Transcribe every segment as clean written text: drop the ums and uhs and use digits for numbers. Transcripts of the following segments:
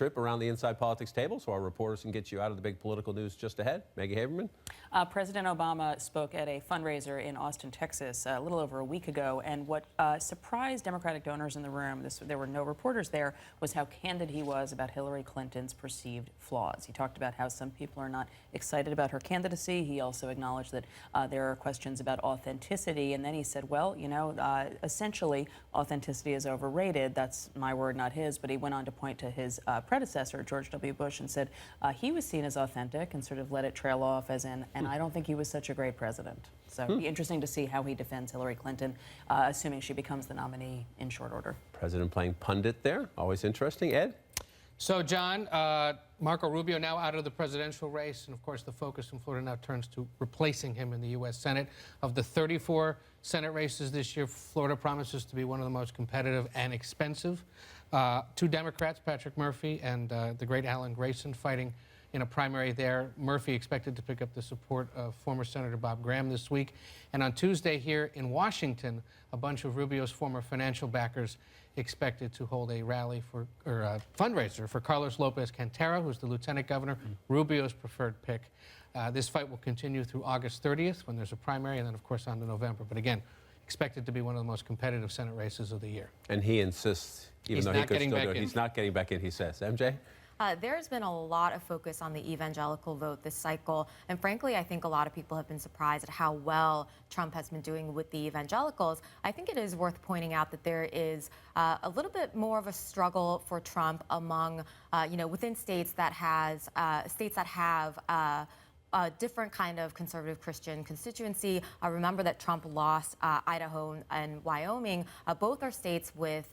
trip around the Inside Politics table so our reporters can get you out of the big political news just ahead. Maggie Haberman. President Obama spoke at a fundraiser in Austin, Texas, a little over a week ago, and what surprised Democratic donors in the room, there were no reporters there, was how candid he was about Hillary Clinton's perceived flaws. He talked about how some people are not excited about her candidacy. He also acknowledged that there are questions about authenticity, and then he said, well, you know, essentially authenticity is overrated. That's my word, not his, but he went on to point to his predecessor, George W. Bush, and said he was seen as authentic and sort of let it trail off as in, and I don't think he was such a great president. So it'll be interesting to see how he defends Hillary Clinton, assuming she becomes the nominee in short order. President playing pundit there, always interesting. Ed? So, John, Marco Rubio now out of the presidential race, and of course the focus in Florida now turns to replacing him in the U.S. Senate. Of the 34 Senate races this year, Florida promises to be one of the most competitive and expensive. Two Democrats, Patrick Murphy and the great Alan Grayson, fighting in a primary there. Murphy expected to pick up the support of former Senator Bob Graham this week. And on Tuesday here in Washington, a bunch of Rubio's former financial backers expected to hold a rally for, or a fundraiser for Carlos Lopez Cantero, who's the lieutenant governor, Rubio's preferred pick. This fight will continue through August 30th when there's a primary, and then of course on to November. But again, expected to be one of the most competitive Senate races of the year. And he insists, even though he could still do it, he's not getting back in, he says. MJ? There's been a lot of focus on the evangelical vote this cycle, and frankly, I think a lot of people have been surprised at how well Trump has been doing with the evangelicals. I think it is worth pointing out that there is a little bit more of a struggle for Trump among, within states that have a different kind of conservative Christian constituency. Remember that Trump lost Idaho and Wyoming. Both are states with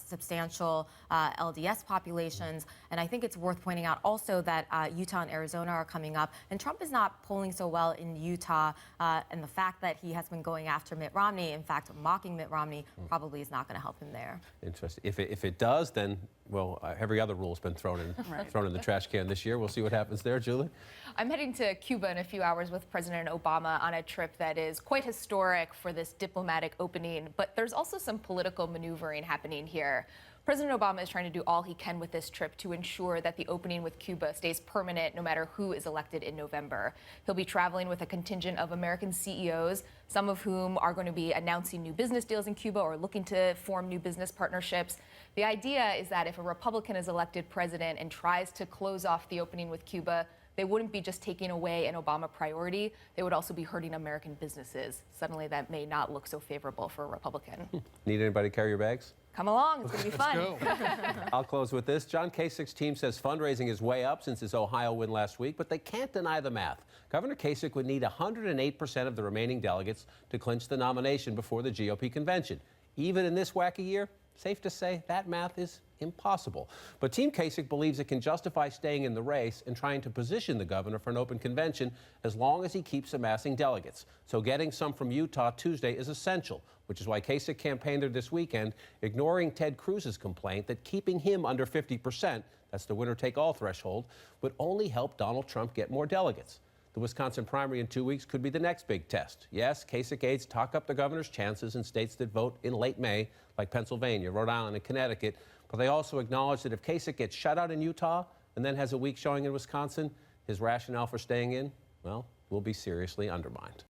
substantial LDS populations. And I think it's worth pointing out also that Utah and Arizona are coming up. And Trump is not polling so well in Utah. And the fact that he has been going after Mitt Romney, in fact, mocking Mitt Romney, probably is not going to help him there. Interesting. If it does, then, well, every other rule has been thrown in the trash can this year. We'll see what happens there. Julie? I'm heading to Cuba in a few hours with President Obama on a trip that is quite historic for this diplomatic opening, but there's also some political maneuvering happening here. President Obama is trying to do all he can with this trip to ensure that the opening with Cuba stays permanent no matter who is elected in November. He'll be traveling with a contingent of American CEOs, some of whom are going to be announcing new business deals in Cuba or looking to form new business partnerships. The idea is that if a Republican is elected president and tries to close off the opening with Cuba, they wouldn't be just taking away an Obama priority. They would also be hurting American businesses. Suddenly that may not look so favorable for a Republican. Need anybody to carry your bags? Come along, it's going to be fun. Let's go. I'll close with this. John Kasich's team says fundraising is way up since his Ohio win last week, but they can't deny the math. Governor Kasich would need 108% of the remaining delegates to clinch the nomination before the GOP convention. Even in this wacky year, safe to say that math is impossible. But Team Kasich believes it can justify staying in the race and trying to position the governor for an open convention as long as he keeps amassing delegates. So getting some from Utah Tuesday is essential, which is why Kasich campaigned there this weekend, ignoring Ted Cruz's complaint that keeping him under 50%, that's the winner-take-all threshold, would only help Donald Trump get more delegates. The Wisconsin primary in 2 weeks could be the next big test. Yes, Kasich aides talk up the governor's chances in states that vote in late May, like Pennsylvania, Rhode Island, and Connecticut, but they also acknowledge that if Kasich gets shut out in Utah and then has a weak showing in Wisconsin, his rationale for staying in, well, will be seriously undermined.